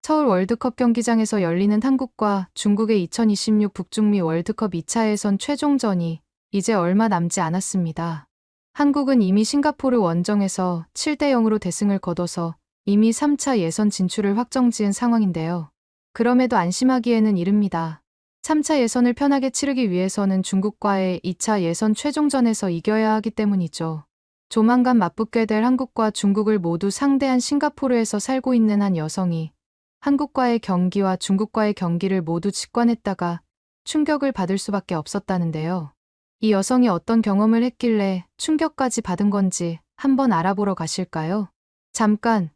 서울 월드컵 경기장에서 열리는 한국과 중국의 2026 북중미 월드컵 2차 예선 최종전이 이제 얼마 남지 않았습니다. 한국은 이미 싱가포르 원정에서 7대 0으로 대승을 거둬서 이미 3차 예선 진출을 확정지은 상황인데요. 그럼에도 안심하기에는 이릅니다. 3차 예선을 편하게 치르기 위해서는 중국과의 2차 예선 최종전에서 이겨야 하기 때문이죠. 조만간 맞붙게 될 한국과 중국을 모두 상대한 싱가포르에서 살고 있는 한 여성이 한국과의 경기와 중국과의 경기를 모두 직관했다가 충격을 받을 수밖에 없었다는데요. 이 여성이 어떤 경험을 했길래 충격까지 받은 건지 한번 알아보러 가실까요? 잠깐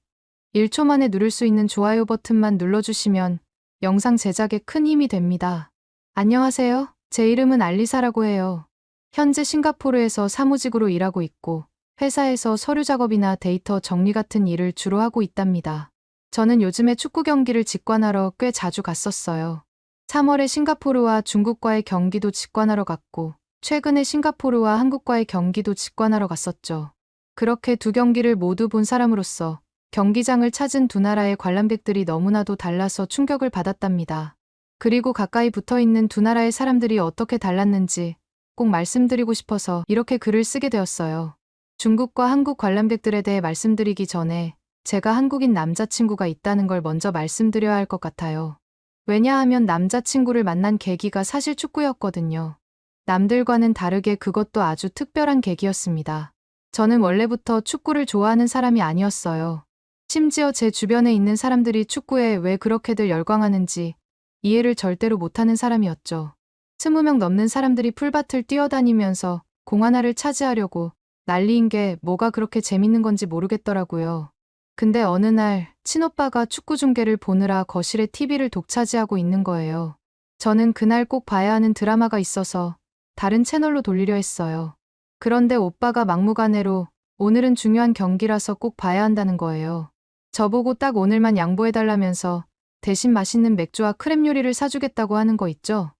1초 만에 누를 수 있는 좋아요 버튼만 눌러주시면 영상 제작에 큰 힘이 됩니다. 안녕하세요. 제 이름은 알리사라고 해요. 현재 싱가포르에서 사무직으로 일하고 있고 회사에서 서류 작업이나 데이터 정리 같은 일을 주로 하고 있답니다. 저는 요즘에 축구 경기를 직관하러 꽤 자주 갔었어요. 3월에 싱가포르와 중국과의 경기도 직관하러 갔고 최근에 싱가포르와 한국과의 경기도 직관하러 갔었죠. 그렇게 두 경기를 모두 본 사람으로서 경기장을 찾은 두 나라의 관람객들이 너무나도 달라서 충격을 받았답니다. 그리고 가까이 붙어 있는 두 나라의 사람들이 어떻게 달랐는지 꼭 말씀드리고 싶어서 이렇게 글을 쓰게 되었어요. 중국과 한국 관람객들에 대해 말씀드리기 전에 제가 한국인 남자친구가 있다는 걸 먼저 말씀드려야 할 것 같아요. 왜냐하면 남자친구를 만난 계기가 사실 축구였거든요. 남들과는 다르게 그것도 아주 특별한 계기였습니다. 저는 원래부터 축구를 좋아하는 사람이 아니었어요. 심지어 제 주변에 있는 사람들이 축구에 왜 그렇게들 열광하는지 이해를 절대로 못하는 사람이었죠. 20명 넘는 사람들이 풀밭을 뛰어다니면서 공 하나를 차지하려고 난리인 게 뭐가 그렇게 재밌는 건지 모르겠더라고요. 근데 어느 날 친오빠가 축구 중계를 보느라 거실에 TV를 독차지하고 있는 거예요. 저는 그날 꼭 봐야 하는 드라마가 있어서 다른 채널로 돌리려 했어요. 그런데 오빠가 막무가내로 오늘은 중요한 경기라서 꼭 봐야 한다는 거예요. 저보고 딱 오늘만 양보해달라면서 대신 맛있는 맥주와 크랩 요리를 사주겠다고 하는 거 있죠?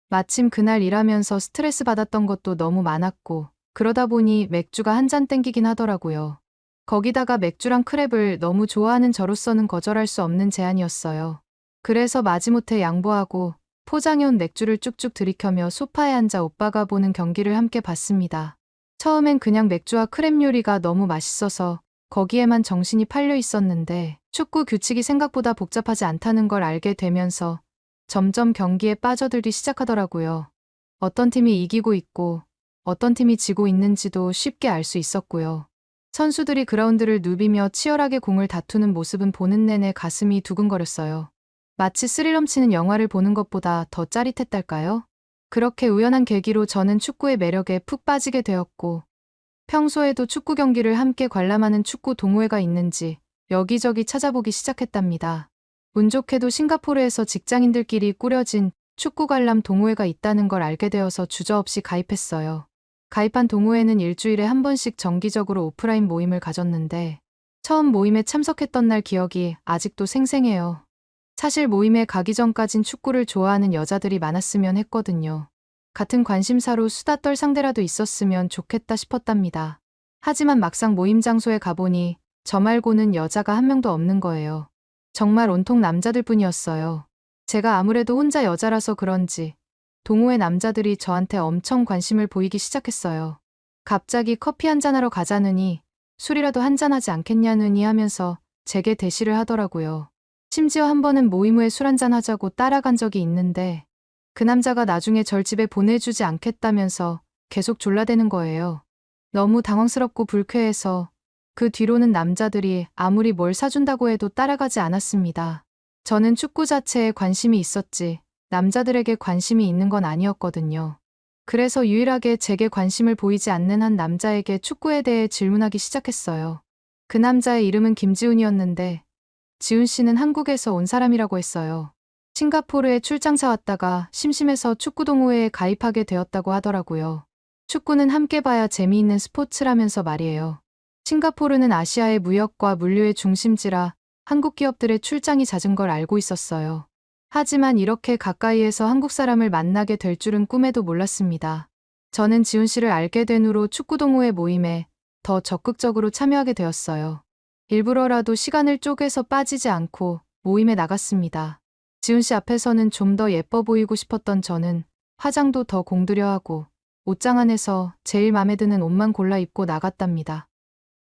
마침 그날 일하면서 스트레스 받았던 것도 너무 많았고 그러다 보니 맥주가 한 잔 땡기긴 하더라고요. 거기다가 맥주랑 크랩을 너무 좋아하는 저로서는 거절할 수 없는 제안이었어요. 그래서 마지못해 양보하고 포장해온 맥주를 쭉쭉 들이켜며 소파에 앉아 오빠가 보는 경기를 함께 봤습니다. 처음엔 그냥 맥주와 크랩 요리가 너무 맛있어서 거기에만 정신이 팔려 있었는데 축구 규칙이 생각보다 복잡하지 않다는 걸 알게 되면서 점점 경기에 빠져들기 시작하더라고요. 어떤 팀이 이기고 있고 어떤 팀이 지고 있는지도 쉽게 알 수 있었고요. 선수들이 그라운드를 누비며 치열하게 공을 다투는 모습은 보는 내내 가슴이 두근거렸어요. 마치 스릴 넘치는 영화를 보는 것보다 더 짜릿했달까요? 그렇게 우연한 계기로 저는 축구의 매력에 푹 빠지게 되었고 평소에도 축구 경기를 함께 관람하는 축구 동호회가 있는지 여기저기 찾아보기 시작했답니다. 운 좋게도 싱가포르에서 직장인들끼리 꾸려진 축구 관람 동호회가 있다는 걸 알게 되어서 주저없이 가입했어요. 가입한 동호회는 일주일에 한 번씩 정기적으로 오프라인 모임을 가졌는데 처음 모임에 참석했던 날 기억이 아직도 생생해요. 사실 모임에 가기 전까진 축구를 좋아하는 여자들이 많았으면 했거든요. 같은 관심사로 수다 떨 상대라도 있었으면 좋겠다 싶었답니다. 하지만 막상 모임 장소에 가보니 저 말고는 여자가 한 명도 없는 거예요. 정말 온통 남자들 뿐이었어요. 제가 아무래도 혼자 여자라서 그런지 동호회 남자들이 저한테 엄청 관심을 보이기 시작했어요. 갑자기 커피 한잔하러 가자느니 술이라도 한잔하지 않겠냐느니 하면서 제게 대시를 하더라고요. 심지어 한 번은 모임 후에 술 한잔 하자고 따라간 적이 있는데 그 남자가 나중에 절 집에 보내주지 않겠다면서 계속 졸라대는 거예요. 너무 당황스럽고 불쾌해서 그 뒤로는 남자들이 아무리 뭘 사준다고 해도 따라가지 않았습니다. 저는 축구 자체에 관심이 있었지 남자들에게 관심이 있는 건 아니었거든요. 그래서 유일하게 제게 관심을 보이지 않는 한 남자에게 축구에 대해 질문하기 시작했어요. 그 남자의 이름은 김지훈이었는데 지훈 씨는 한국에서 온 사람이라고 했어요. 싱가포르에 출장사 왔다가 심심해서 축구 동호회에 가입하게 되었다고 하더라고요. 축구는 함께 봐야 재미있는 스포츠라면서 말이에요. 싱가포르는 아시아의 무역과 물류의 중심지라 한국 기업들의 출장이 잦은 걸 알고 있었어요. 하지만 이렇게 가까이에서 한국 사람을 만나게 될 줄은 꿈에도 몰랐습니다. 저는 지훈 씨를 알게 된 후로 축구 동호회 모임에 더 적극적으로 참여하게 되었어요. 일부러라도 시간을 쪼개서 빠지지 않고 모임에 나갔습니다. 지훈 씨 앞에서는 좀 더 예뻐 보이고 싶었던 저는 화장도 더 공들여 하고 옷장 안에서 제일 마음에 드는 옷만 골라 입고 나갔답니다.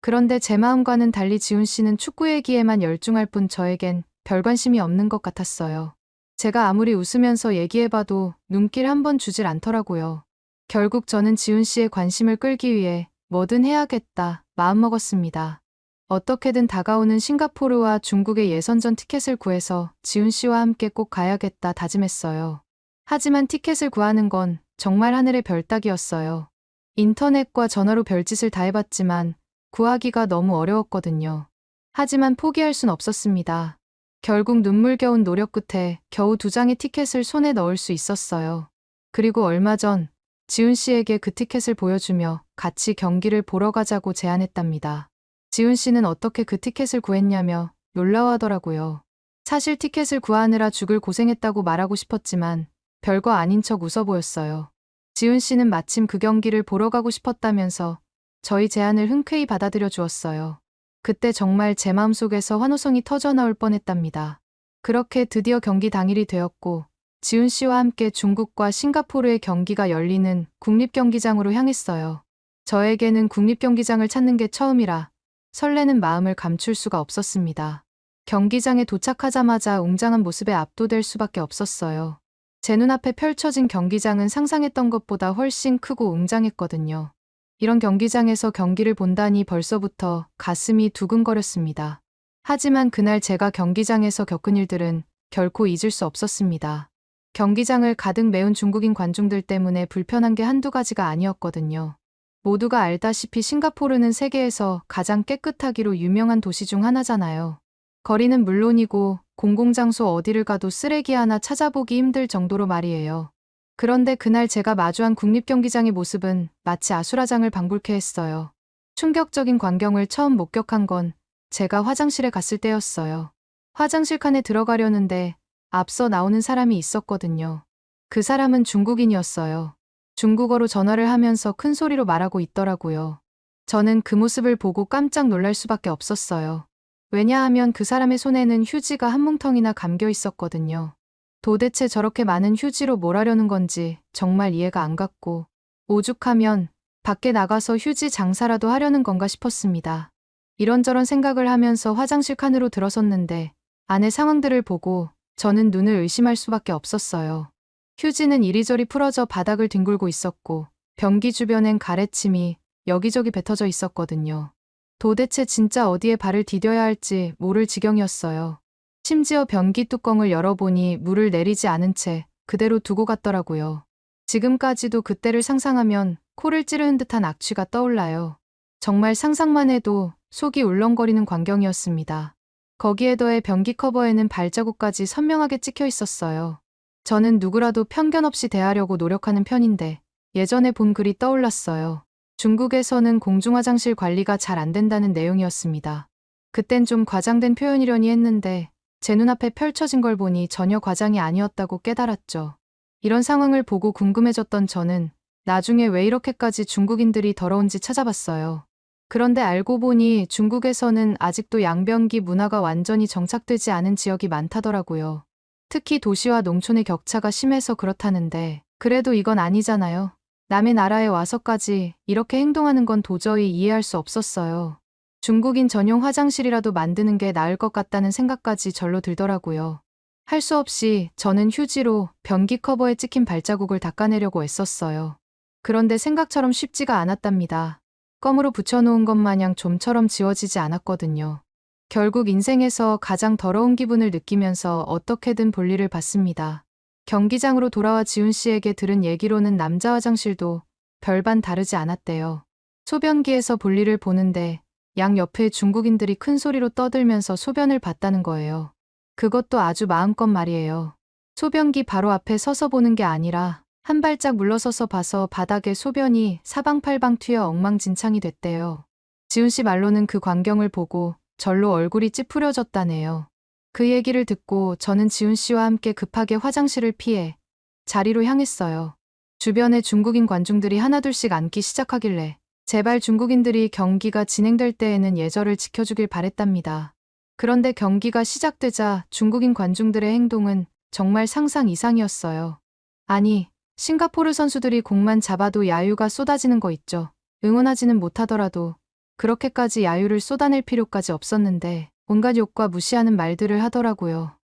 그런데 제 마음과는 달리 지훈 씨는 축구 얘기에만 열중할 뿐 저에겐 별 관심이 없는 것 같았어요. 제가 아무리 웃으면서 얘기해봐도 눈길 한 번 주질 않더라고요. 결국 저는 지훈 씨의 관심을 끌기 위해 뭐든 해야겠다 마음먹었습니다. 어떻게든 다가오는 싱가포르와 중국의 예선전 티켓을 구해서 지훈 씨와 함께 꼭 가야겠다 다짐했어요. 하지만 티켓을 구하는 건 정말 하늘의 별 따기였어요. 인터넷과 전화로 별짓을 다 해봤지만 구하기가 너무 어려웠거든요. 하지만 포기할 순 없었습니다. 결국 눈물겨운 노력 끝에 겨우 2장의 티켓을 손에 넣을 수 있었어요. 그리고 얼마 전 지훈 씨에게 그 티켓을 보여주며 같이 경기를 보러 가자고 제안했답니다. 지훈 씨는 어떻게 그 티켓을 구했냐며 놀라워하더라고요. 사실 티켓을 구하느라 죽을 고생했다고 말하고 싶었지만 별거 아닌 척 웃어 보였어요. 지훈 씨는 마침 그 경기를 보러 가고 싶었다면서 저희 제안을 흔쾌히 받아들여 주었어요. 그때 정말 제 마음속에서 환호성이 터져나올 뻔했답니다. 그렇게 드디어 경기 당일이 되었고 지훈 씨와 함께 중국과 싱가포르의 경기가 열리는 국립경기장으로 향했어요. 저에게는 국립경기장을 찾는 게 처음이라 설레는 마음을 감출 수가 없었습니다. 경기장에 도착하자마자 웅장한 모습에 압도될 수밖에 없었어요. 제 눈앞에 펼쳐진 경기장은 상상했던 것보다 훨씬 크고 웅장했거든요. 이런 경기장에서 경기를 본다니 벌써부터 가슴이 두근거렸습니다. 하지만 그날 제가 경기장에서 겪은 일들은 결코 잊을 수 없었습니다. 경기장을 가득 메운 중국인 관중들 때문에 불편한 게 한두 가지가 아니었거든요. 모두가 알다시피 싱가포르는 세계에서 가장 깨끗하기로 유명한 도시 중 하나잖아요. 거리는 물론이고 공공장소 어디를 가도 쓰레기 하나 찾아보기 힘들 정도로 말이에요. 그런데 그날 제가 마주한 국립경기장의 모습은 마치 아수라장을 방불케 했어요. 충격적인 광경을 처음 목격한 건 제가 화장실에 갔을 때였어요. 화장실 칸에 들어가려는데 앞서 나오는 사람이 있었거든요. 그 사람은 중국인이었어요. 중국어로 전화를 하면서 큰 소리로 말하고 있더라고요. 저는 그 모습을 보고 깜짝 놀랄 수밖에 없었어요. 왜냐하면 그 사람의 손에는 휴지가 한 뭉텅이나 감겨 있었거든요. 도대체 저렇게 많은 휴지로 뭘 하려는 건지 정말 이해가 안 갔고 오죽하면 밖에 나가서 휴지 장사라도 하려는 건가 싶었습니다. 이런저런 생각을 하면서 화장실 칸으로 들어섰는데 안의 상황들을 보고 저는 눈을 의심할 수밖에 없었어요. 휴지는 이리저리 풀어져 바닥을 뒹굴고 있었고 변기 주변엔 가래침이 여기저기 뱉어져 있었거든요. 도대체 진짜 어디에 발을 디뎌야 할지 모를 지경이었어요. 심지어 변기 뚜껑을 열어보니 물을 내리지 않은 채 그대로 두고 갔더라고요. 지금까지도 그때를 상상하면 코를 찌르는 듯한 악취가 떠올라요. 정말 상상만 해도 속이 울렁거리는 광경이었습니다. 거기에 더해 변기 커버에는 발자국까지 선명하게 찍혀 있었어요. 저는 누구라도 편견 없이 대하려고 노력하는 편인데 예전에 본 글이 떠올랐어요. 중국에서는 공중화장실 관리가 잘 안 된다는 내용이었습니다. 그땐 좀 과장된 표현이려니 했는데 제 눈앞에 펼쳐진 걸 보니 전혀 과장이 아니었다고 깨달았죠. 이런 상황을 보고 궁금해졌던 저는 나중에 왜 이렇게까지 중국인들이 더러운지 찾아봤어요. 그런데 알고 보니 중국에서는 아직도 양변기 문화가 완전히 정착되지 않은 지역이 많다더라고요. 특히 도시와 농촌의 격차가 심해서 그렇다는데 그래도 이건 아니잖아요. 남의 나라에 와서까지 이렇게 행동하는 건 도저히 이해할 수 없었어요. 중국인 전용 화장실이라도 만드는 게 나을 것 같다는 생각까지 절로 들더라고요. 할 수 없이 저는 휴지로 변기 커버에 찍힌 발자국을 닦아내려고 애썼어요. 그런데 생각처럼 쉽지가 않았답니다. 껌으로 붙여놓은 것 마냥 좀처럼 지워지지 않았거든요. 결국 인생에서 가장 더러운 기분을 느끼면서 어떻게든 볼일을 봤습니다. 경기장으로 돌아와 지훈 씨에게 들은 얘기로는 남자 화장실도 별반 다르지 않았대요. 소변기에서 볼일을 보는데 양 옆에 중국인들이 큰 소리로 떠들면서 소변을 봤다는 거예요. 그것도 아주 마음껏 말이에요. 소변기 바로 앞에 서서 보는 게 아니라 한 발짝 물러서서 봐서 바닥에 소변이 사방팔방 튀어 엉망진창이 됐대요. 지훈 씨 말로는 그 광경을 보고 절로 얼굴이 찌푸려졌다네요. 그 얘기를 듣고 저는 지훈 씨와 함께 급하게 화장실을 피해 자리로 향했어요. 주변에 중국인 관중들이 하나둘씩 앉기 시작하길래 제발 중국인들이 경기가 진행될 때에는 예절을 지켜주길 바랬답니다. 그런데 경기가 시작되자 중국인 관중들의 행동은 정말 상상 이상이었어요. 아니, 싱가포르 선수들이 공만 잡아도 야유가 쏟아지는 거 있죠. 응원하지는 못하더라도 그렇게까지 야유를 쏟아낼 필요까지 없었는데 온갖 욕과 무시하는 말들을 하더라고요.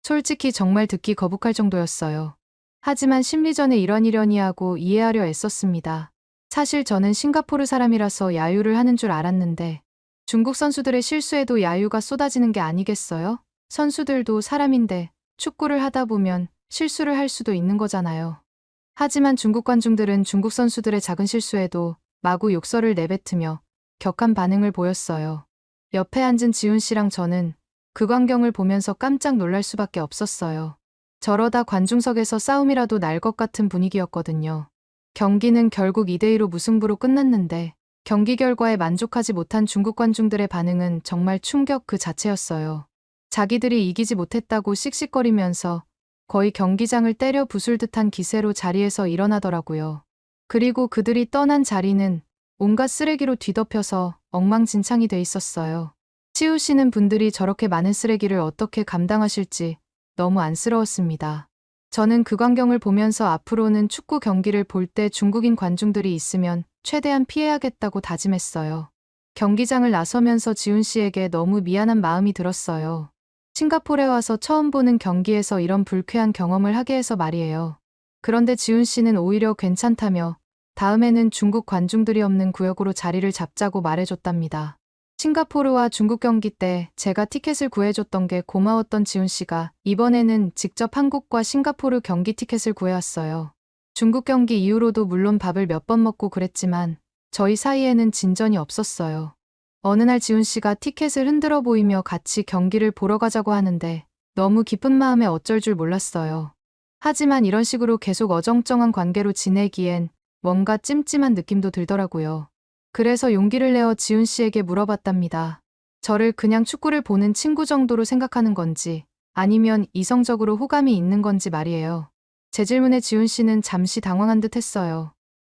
솔직히 정말 듣기 거북할 정도였어요. 하지만 심리전에 이러니 하고 이해하려 애썼습니다. 사실 저는 싱가포르 사람이라서 야유를 하는 줄 알았는데 중국 선수들의 실수에도 야유가 쏟아지는 게 아니겠어요? 선수들도 사람인데 축구를 하다 보면 실수를 할 수도 있는 거잖아요. 하지만 중국 관중들은 중국 선수들의 작은 실수에도 마구 욕설을 내뱉으며 격한 반응을 보였어요. 옆에 앉은 지훈 씨랑 저는 그 광경을 보면서 깜짝 놀랄 수밖에 없었어요. 저러다 관중석에서 싸움이라도 날 것 같은 분위기였거든요. 경기는 결국 2대2로 무승부로 끝났는데 경기 결과에 만족하지 못한 중국 관중들의 반응은 정말 충격 그 자체였어요. 자기들이 이기지 못했다고 씩씩거리면서 거의 경기장을 때려 부술 듯한 기세로 자리에서 일어나더라고요. 그리고 그들이 떠난 자리는 온갖 쓰레기로 뒤덮여서 엉망진창이 돼 있었어요. 치우시는 분들이 저렇게 많은 쓰레기를 어떻게 감당하실지 너무 안쓰러웠습니다. 저는 그 광경을 보면서 앞으로는 축구 경기를 볼 때 중국인 관중들이 있으면 최대한 피해야겠다고 다짐했어요. 경기장을 나서면서 지훈 씨에게 너무 미안한 마음이 들었어요. 싱가포르에 와서 처음 보는 경기에서 이런 불쾌한 경험을 하게 해서 말이에요. 그런데 지훈 씨는 오히려 괜찮다며 다음에는 중국 관중들이 없는 구역으로 자리를 잡자고 말해줬답니다. 싱가포르와 중국 경기 때 제가 티켓을 구해줬던 게 고마웠던 지훈 씨가 이번에는 직접 한국과 싱가포르 경기 티켓을 구해왔어요. 중국 경기 이후로도 물론 밥을 몇 번 먹고 그랬지만 저희 사이에는 진전이 없었어요. 어느 날 지훈 씨가 티켓을 흔들어 보이며 같이 경기를 보러 가자고 하는데 너무 기쁜 마음에 어쩔 줄 몰랐어요. 하지만 이런 식으로 계속 어정쩡한 관계로 지내기엔 뭔가 찜찜한 느낌도 들더라고요. 그래서 용기를 내어 지훈 씨에게 물어봤답니다. 저를 그냥 축구를 보는 친구 정도로 생각하는 건지 아니면 이성적으로 호감이 있는 건지 말이에요. 제 질문에 지훈 씨는 잠시 당황한 듯 했어요.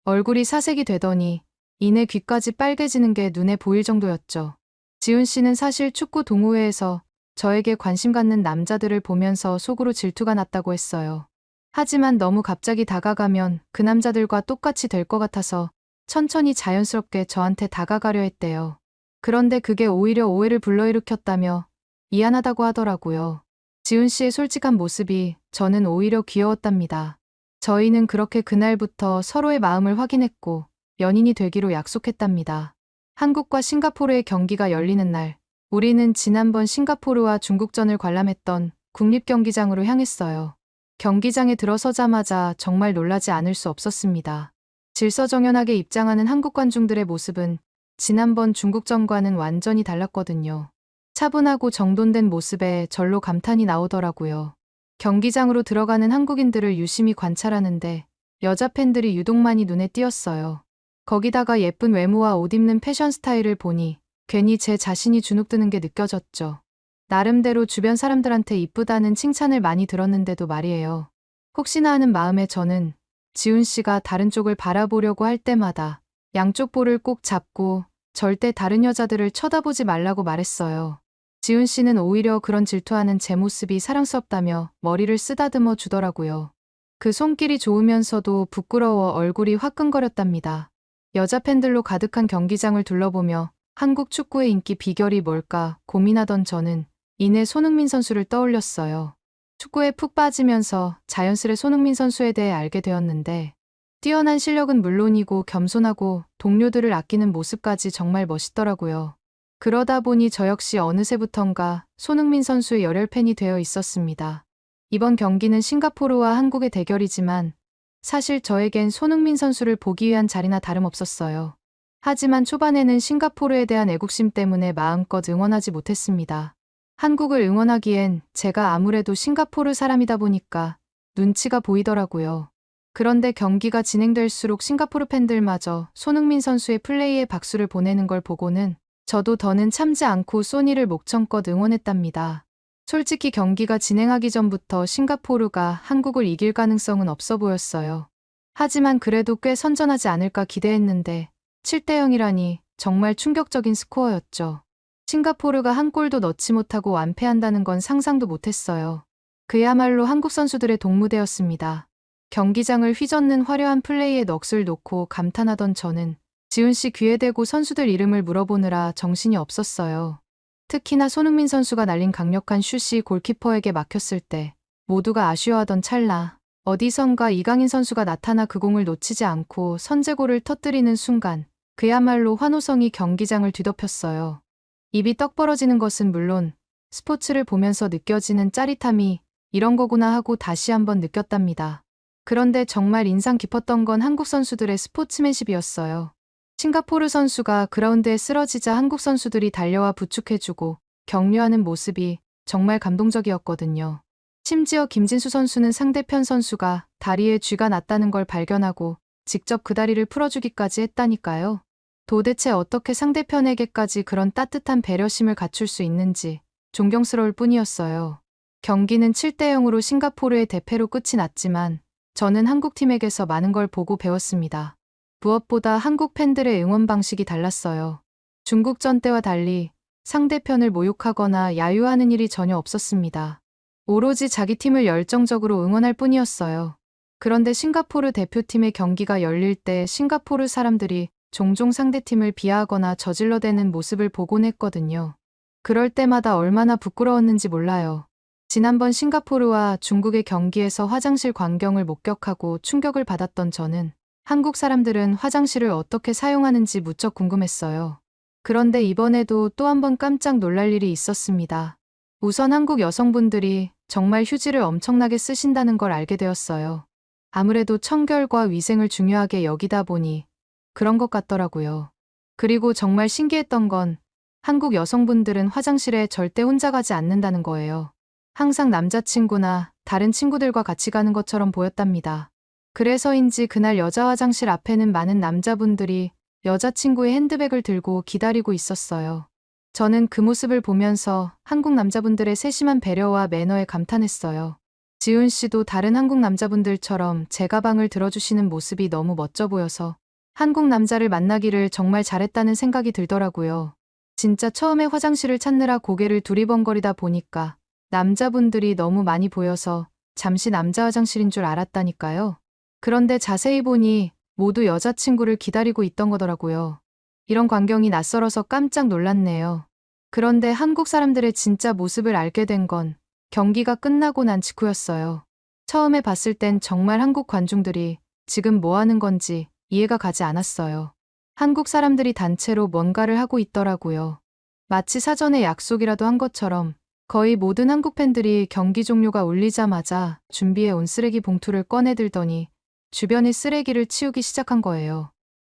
얼굴이 사색이 되더니 이내 귀까지 빨개지는 게 눈에 보일 정도였죠. 지훈 씨는 사실 축구 동호회에서 저에게 관심 갖는 남자들을 보면서 속으로 질투가 났다고 했어요. 하지만 너무 갑자기 다가가면 그 남자들과 똑같이 될 것 같아서 천천히 자연스럽게 저한테 다가가려 했대요. 그런데 그게 오히려 오해를 불러일으켰다며 미안하다고 하더라고요. 지훈 씨의 솔직한 모습이 저는 오히려 귀여웠답니다. 저희는 그렇게 그날부터 서로의 마음을 확인했고 연인이 되기로 약속했답니다. 한국과 싱가포르의 경기가 열리는 날, 우리는 지난번 싱가포르와 중국전을 관람했던 국립경기장으로 향했어요. 경기장에 들어서자마자 정말 놀라지 않을 수 없었습니다. 질서정연하게 입장하는 한국 관중들의 모습은 지난번 중국전과는 완전히 달랐거든요. 차분하고 정돈된 모습에 절로 감탄이 나오더라고요. 경기장으로 들어가는 한국인들을 유심히 관찰하는데 여자 팬들이 유독 많이 눈에 띄었어요. 거기다가 예쁜 외모와 옷 입는 패션 스타일을 보니 괜히 제 자신이 주눅드는 게 느껴졌죠. 나름대로 주변 사람들한테 이쁘다는 칭찬을 많이 들었는데도 말이에요. 혹시나 하는 마음에 저는 지훈 씨가 다른 쪽을 바라보려고 할 때마다 양쪽 볼을 꼭 잡고 절대 다른 여자들을 쳐다보지 말라고 말했어요. 지훈 씨는 오히려 그런 질투하는 제 모습이 사랑스럽다며 머리를 쓰다듬어 주더라고요. 그 손길이 좋으면서도 부끄러워 얼굴이 화끈거렸답니다. 여자 팬들로 가득한 경기장을 둘러보며 한국 축구의 인기 비결이 뭘까 고민하던 저는 이내 손흥민 선수를 떠올렸어요. 축구에 푹 빠지면서 자연스레 손흥민 선수에 대해 알게 되었는데 뛰어난 실력은 물론이고 겸손하고 동료들을 아끼는 모습까지 정말 멋있더라고요. 그러다 보니 저 역시 어느새부턴가 손흥민 선수의 열혈 팬이 되어 있었습니다. 이번 경기는 싱가포르와 한국의 대결이지만 사실 저에겐 손흥민 선수를 보기 위한 자리나 다름없었어요. 하지만 초반에는 싱가포르에 대한 애국심 때문에 마음껏 응원하지 못했습니다. 한국을 응원하기엔 제가 아무래도 싱가포르 사람이다 보니까 눈치가 보이더라고요. 그런데 경기가 진행될수록 싱가포르 팬들마저 손흥민 선수의 플레이에 박수를 보내는 걸 보고는 저도 더는 참지 않고 소니를 목청껏 응원했답니다. 솔직히 경기가 진행하기 전부터 싱가포르가 한국을 이길 가능성은 없어 보였어요. 하지만 그래도 꽤 선전하지 않을까 기대했는데 7대 0이라니 정말 충격적인 스코어였죠. 싱가포르가 한 골도 넣지 못하고 완패한다는 건 상상도 못했어요. 그야말로 한국 선수들의 동무대였습니다. 경기장을 휘젓는 화려한 플레이에 넋을 놓고 감탄하던 저는 지훈 씨 귀에 대고 선수들 이름을 물어보느라 정신이 없었어요. 특히나 손흥민 선수가 날린 강력한 슛이 골키퍼에게 막혔을 때 모두가 아쉬워하던 찰나 어디선가 이강인 선수가 나타나 그 공을 놓치지 않고 선제골을 터뜨리는 순간 그야말로 환호성이 경기장을 뒤덮였어요. 입이 떡 벌어지는 것은 물론 스포츠를 보면서 느껴지는 짜릿함이 이런 거구나 하고 다시 한번 느꼈답니다. 그런데 정말 인상 깊었던 건 한국 선수들의 스포츠맨십이었어요. 싱가포르 선수가 그라운드에 쓰러지자 한국 선수들이 달려와 부축해주고 격려하는 모습이 정말 감동적이었거든요. 심지어 김진수 선수는 상대편 선수가 다리에 쥐가 났다는 걸 발견하고 직접 그 다리를 풀어주기까지 했다니까요. 도대체 어떻게 상대편에게까지 그런 따뜻한 배려심을 갖출 수 있는지 존경스러울 뿐이었어요. 경기는 7대 0으로 싱가포르의 대패로 끝이 났지만 저는 한국팀에게서 많은 걸 보고 배웠습니다. 무엇보다 한국 팬들의 응원 방식이 달랐어요. 중국전 때와 달리 상대편을 모욕하거나 야유하는 일이 전혀 없었습니다. 오로지 자기 팀을 열정적으로 응원할 뿐이었어요. 그런데 싱가포르 대표팀의 경기가 열릴 때 싱가포르 사람들이 종종 상대팀을 비하하거나 저질러대는 모습을 보곤 했거든요. 그럴 때마다 얼마나 부끄러웠는지 몰라요. 지난번 싱가포르와 중국의 경기에서 화장실 광경을 목격하고 충격을 받았던 저는 한국 사람들은 화장실을 어떻게 사용하는지 무척 궁금했어요. 그런데 이번에도 또 한 번 깜짝 놀랄 일이 있었습니다. 우선 한국 여성분들이 정말 휴지를 엄청나게 쓰신다는 걸 알게 되었어요. 아무래도 청결과 위생을 중요하게 여기다 보니 그런 것 같더라고요. 그리고 정말 신기했던 건 한국 여성분들은 화장실에 절대 혼자 가지 않는다는 거예요. 항상 남자친구나 다른 친구들과 같이 가는 것처럼 보였답니다. 그래서인지 그날 여자 화장실 앞에는 많은 남자분들이 여자친구의 핸드백을 들고 기다리고 있었어요. 저는 그 모습을 보면서 한국 남자분들의 세심한 배려와 매너에 감탄했어요. 지훈 씨도 다른 한국 남자분들처럼 제 가방을 들어주시는 모습이 너무 멋져 보여서 한국 남자를 만나기를 정말 잘했다는 생각이 들더라고요. 진짜 처음에 화장실을 찾느라 고개를 두리번거리다 보니까 남자분들이 너무 많이 보여서 잠시 남자 화장실인 줄 알았다니까요. 그런데 자세히 보니 모두 여자친구를 기다리고 있던 거더라고요. 이런 광경이 낯설어서 깜짝 놀랐네요. 그런데 한국 사람들의 진짜 모습을 알게 된 건 경기가 끝나고 난 직후였어요. 처음에 봤을 땐 정말 한국 관중들이 지금 뭐 하는 건지 이해가 가지 않았어요. 한국 사람들이 단체로 뭔가를 하고 있더라고요. 마치 사전에 약속이라도 한 것처럼 거의 모든 한국 팬들이 경기 종료가 울리자마자 준비해 온 쓰레기 봉투를 꺼내들더니 주변의 쓰레기를 치우기 시작한 거예요.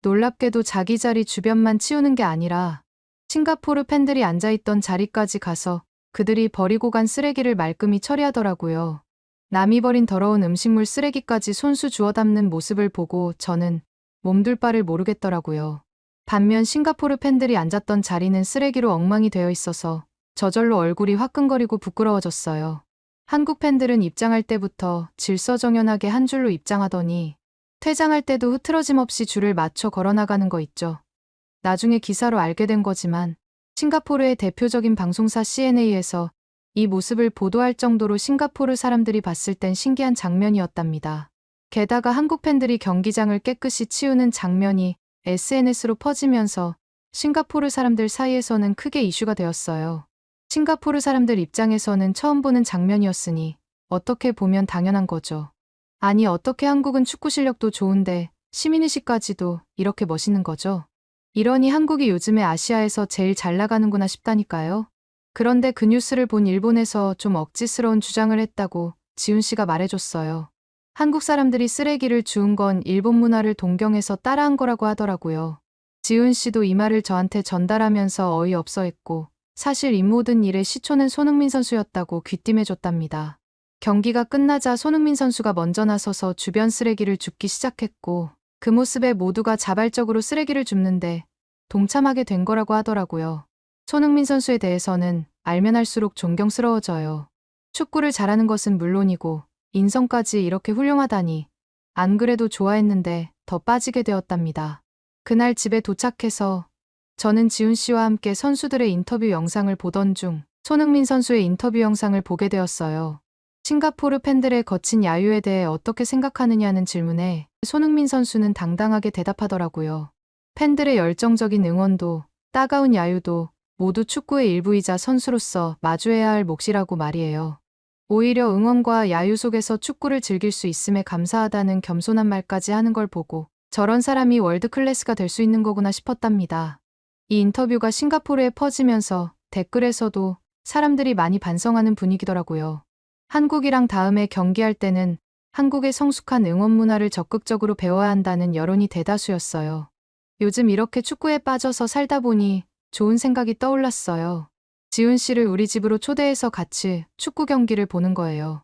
놀랍게도 자기 자리 주변만 치우는 게 아니라 싱가포르 팬들이 앉아있던 자리까지 가서 그들이 버리고 간 쓰레기를 말끔히 처리하더라고요. 남이 버린 더러운 음식물 쓰레기까지 손수 주워 담는 모습을 보고 저는 몸둘 바를 모르겠더라고요. 반면 싱가포르 팬들이 앉았던 자리는 쓰레기로 엉망이 되어 있어서 저절로 얼굴이 화끈거리고 부끄러워졌어요. 한국 팬들은 입장할 때부터 질서정연하게 한 줄로 입장하더니 퇴장할 때도 흐트러짐 없이 줄을 맞춰 걸어나가는 거 있죠. 나중에 기사로 알게 된 거지만 싱가포르의 대표적인 방송사 CNA에서 이 모습을 보도할 정도로 싱가포르 사람들이 봤을 땐 신기한 장면이었답니다. 게다가 한국 팬들이 경기장을 깨끗이 치우는 장면이 SNS로 퍼지면서 싱가포르 사람들 사이에서는 크게 이슈가 되었어요. 싱가포르 사람들 입장에서는 처음 보는 장면이었으니 어떻게 보면 당연한 거죠. 아니 어떻게 한국은 축구 실력도 좋은데 시민의식까지도 이렇게 멋있는 거죠? 이러니 한국이 요즘에 아시아에서 제일 잘 나가는구나 싶다니까요. 그런데 그 뉴스를 본 일본에서 좀 억지스러운 주장을 했다고 지훈 씨가 말해줬어요. 한국 사람들이 쓰레기를 주운 건 일본 문화를 동경해서 따라한 거라고 하더라고요. 지훈 씨도 이 말을 저한테 전달하면서 어이없어 했고 사실 이 모든 일의 시초는 손흥민 선수였다고 귀띔해줬답니다. 경기가 끝나자 손흥민 선수가 먼저 나서서 주변 쓰레기를 줍기 시작했고 그 모습에 모두가 자발적으로 쓰레기를 줍는데 동참하게 된 거라고 하더라고요. 손흥민 선수에 대해서는 알면 알수록 존경스러워져요. 축구를 잘하는 것은 물론이고 인성까지 이렇게 훌륭하다니 안 그래도 좋아했는데 더 빠지게 되었답니다. 그날 집에 도착해서 저는 지훈 씨와 함께 선수들의 인터뷰 영상을 보던 중 손흥민 선수의 인터뷰 영상을 보게 되었어요. 싱가포르 팬들의 거친 야유에 대해 어떻게 생각하느냐는 질문에 손흥민 선수는 당당하게 대답하더라고요. 팬들의 열정적인 응원도 따가운 야유도 모두 축구의 일부이자 선수로서 마주해야 할 몫이라고 말이에요. 오히려 응원과 야유 속에서 축구를 즐길 수 있음에 감사하다는 겸손한 말까지 하는 걸 보고 저런 사람이 월드 클래스가 될 수 있는 거구나 싶었답니다. 이 인터뷰가 싱가포르에 퍼지면서 댓글에서도 사람들이 많이 반성하는 분위기더라고요. 한국이랑 다음에 경기할 때는 한국의 성숙한 응원 문화를 적극적으로 배워야 한다는 여론이 대다수였어요. 요즘 이렇게 축구에 빠져서 살다 보니 좋은 생각이 떠올랐어요. 지훈 씨를 우리 집으로 초대해서 같이 축구 경기를 보는 거예요.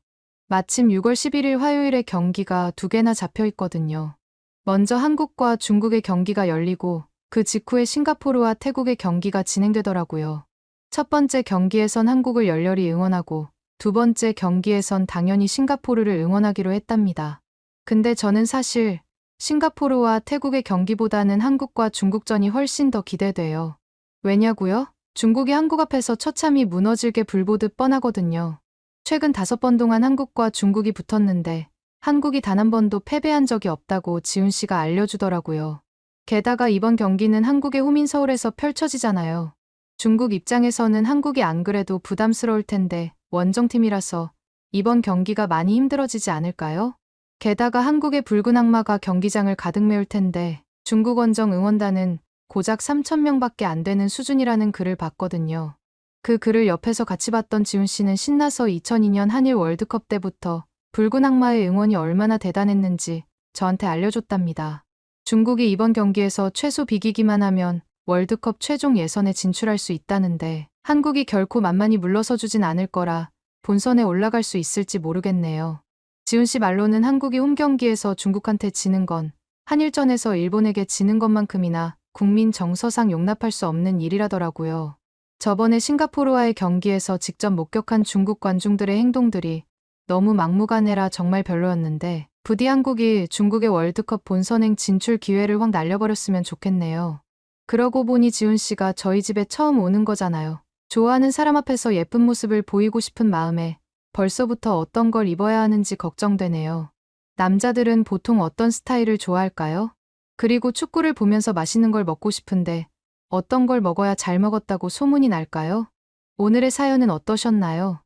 마침 6월 11일 화요일에 경기가 2개나 잡혀 있거든요. 먼저 한국과 중국의 경기가 열리고 그 직후에 싱가포르와 태국의 경기가 진행되더라고요. 첫 번째 경기에선 한국을 열렬히 응원하고 두 번째 경기에선 당연히 싱가포르를 응원하기로 했답니다. 근데 저는 사실 싱가포르와 태국의 경기보다는 한국과 중국전이 훨씬 더 기대돼요. 왜냐고요? 중국이 한국 앞에서 처참히 무너질 게 불보듯 뻔하거든요. 최근 5번 동안 한국과 중국이 붙었는데 한국이 단 한 번도 패배한 적이 없다고 지훈 씨가 알려주더라고요. 게다가 이번 경기는 한국의 홈인 서울에서 펼쳐지잖아요. 중국 입장에서는 한국이 안 그래도 부담스러울 텐데 원정팀이라서 이번 경기가 많이 힘들어지지 않을까요? 게다가 한국의 붉은 악마가 경기장을 가득 메울 텐데 중국 원정 응원단은 고작 3,000명밖에 안 되는 수준이라는 글을 봤거든요. 그 글을 옆에서 같이 봤던 지훈 씨는 신나서 2002년 한일 월드컵 때부터 붉은 악마의 응원이 얼마나 대단했는지 저한테 알려줬답니다. 중국이 이번 경기에서 최소 비기기만 하면 월드컵 최종 예선에 진출할 수 있다는데 한국이 결코 만만히 물러서 주진 않을 거라 본선에 올라갈 수 있을지 모르겠네요. 지훈 씨 말로는 한국이 홈 경기에서 중국한테 지는 건 한일전에서 일본에게 지는 것만큼이나 국민 정서상 용납할 수 없는 일이라더라고요. 저번에 싱가포르와의 경기에서 직접 목격한 중국 관중들의 행동들이 너무 막무가내라 정말 별로였는데 부디 한국이 중국의 월드컵 본선행 진출 기회를 확 날려버렸으면 좋겠네요. 그러고 보니 지훈 씨가 저희 집에 처음 오는 거잖아요. 좋아하는 사람 앞에서 예쁜 모습을 보이고 싶은 마음에 벌써부터 어떤 걸 입어야 하는지 걱정되네요. 남자들은 보통 어떤 스타일을 좋아할까요? 그리고 축구를 보면서 맛있는 걸 먹고 싶은데 어떤 걸 먹어야 잘 먹었다고 소문이 날까요? 오늘의 사연은 어떠셨나요?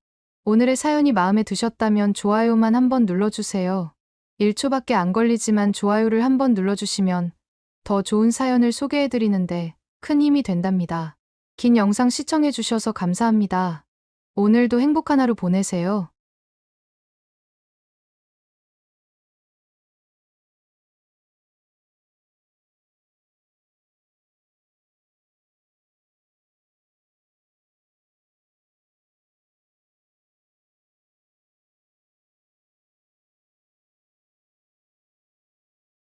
오늘의 사연이 마음에 드셨다면 좋아요만 한번 눌러주세요. 1초밖에 안 걸리지만 좋아요를 한번 눌러주시면 더 좋은 사연을 소개해드리는데 큰 힘이 된답니다. 긴 영상 시청해주셔서 감사합니다. 오늘도 행복한 하루 보내세요.